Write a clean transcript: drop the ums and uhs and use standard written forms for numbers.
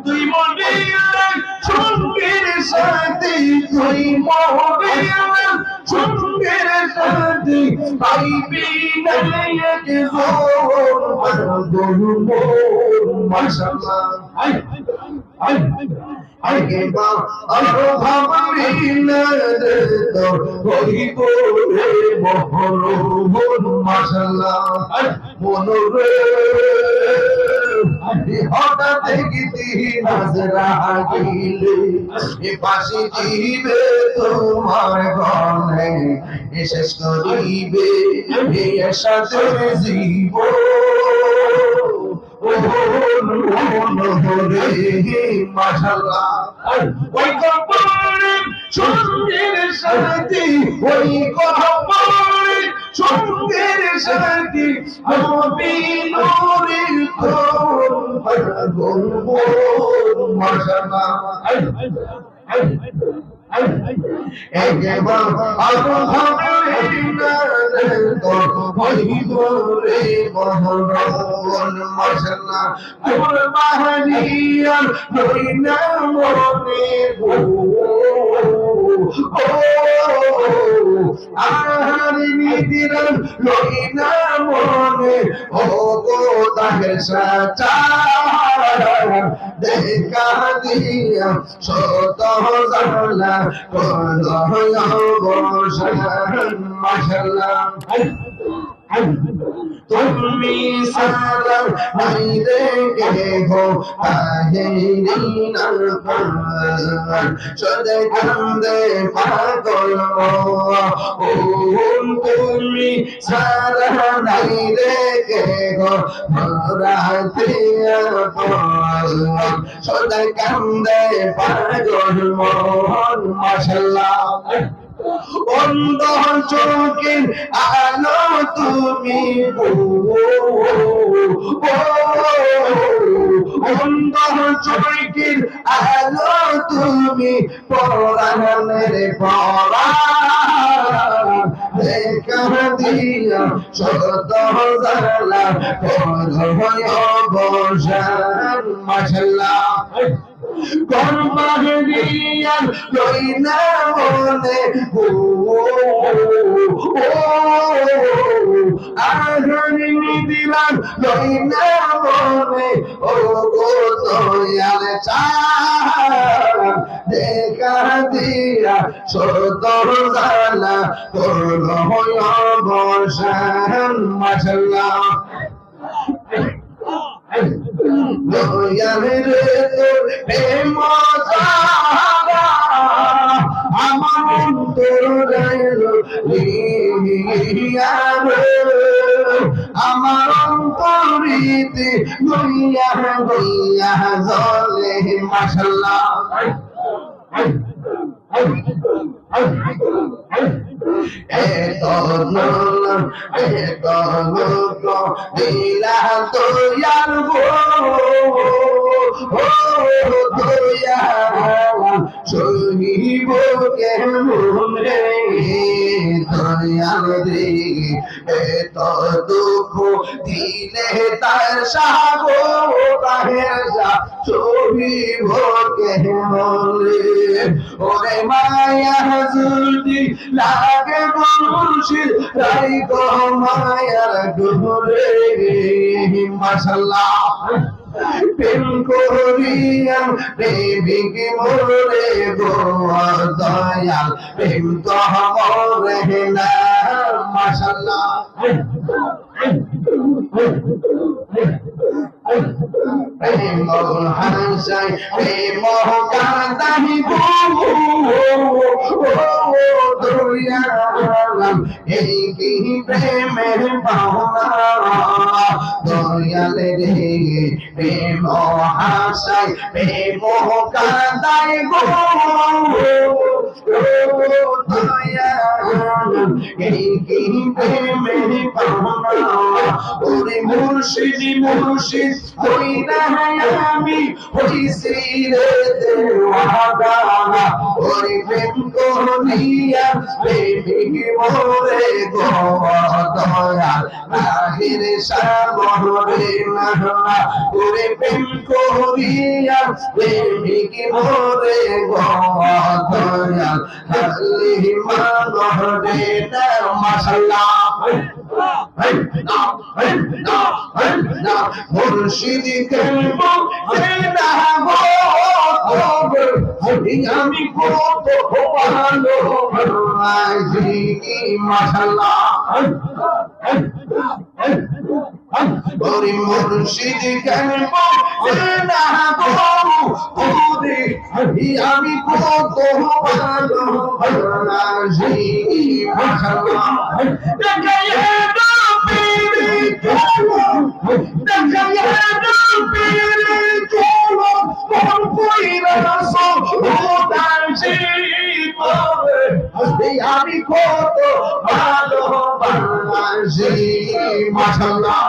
তুই মদিনার সঙ্গের সাথী, তুই মদিনার সঙ্গের সাথী, পাইবি না এক জোর মাশাআল্লাহ। আগে মা আরো ভাবরিনা তো হইব রে মহরম মাশাআল্লাহ। মনরে হঠাৎ দেখিতি নজরা গিলে এ পাশে দিবে তোমার গনে শেষ করিবে এ সাথে জীব মাশাআল্লাহ। ওই কবরে সঙ্গের সাথী, ওই কবরে সঙ্গের সাথী, আমি নূরের গল্প মাশাআল্লাহ। একবার আরো ভাবরিনা তো হইব রে মহরম মাশাআল্লাহ। তোর বাহারিয়ার হইনা মনে গো আর নিদিরাম লইনা মনে ও গো তাহের সাচা দেখা দিয়া শত জালা মাশাআল্লাহ। তুমি সারা নাই রে গো আহিরিনার পান সদে কান্দে পাগল ও তুমি সারা নাই রে গো রাতে পান সদে কান্দে পাগল মাশাআল্লাহ। অন্ধ চোখের আলো তুমি অন্ধ চোখের আলো তুমি পরাণের পরা দেখা দিয়া শত জালা অবসান মাশাআল্লাহ। গর্বাহরিয়া লইনা মনে আহরি দিলাম লইনা মনে ও গো দয়াল চাঁদ দেখা দিয়া শত জালা করল অবসান মাশাআল্লাহ। দয়ালের তোর প্রেম ছাড়া আমার অন্তর রইল আমার অন্তরিতে গইয়া গইয়া জলে মাশাআল্লাহ। এত লোক দিলা দয়াল গো দয়াল সহিব কেমন রে দয়াল রে এত দুঃখ দিলে তার সাগো তাহের সহিব কেমন রে ওরে মায়া যদি লাগে মুর্শিদ তাই গো মায়ার ডোরে মাশাআল্লাহ। প্রেম করিয়া প্রেমিক মোরে গো দয়াল প্রেম তো মরে না মাশাআল্লাহ। প্রেম হাসাই প্রেম কান্দাই গো দয়াল এই কি প্রেমের পাওনা দয়াল রে প্রেম হাসাই প্রেম কান্দাই গো দয়াল এই কি প্রেমের পাওনা ওরে মুর্শিদ মুর্শিদ হই না আমি হইছি রে দেওয়ানা ওরে প্রেম করিয়া প্রেমিক মোরে গো দয়াল বাহির সামরে না ওরে প্রেম করিয়া প্রেমিক মোরে গো দয়াল খালি মানরে না মাশাআল্লাহ মুর্শিদ কেব না গো আমি কত ভালো আছি মাশাআল্লাহ ওরে মুর্শিদ কেব না গো আমি কত ভালো আছি মাশাআল্লাহ আমি কত ভালো বাংলাদেশি মাশাআল্লাহ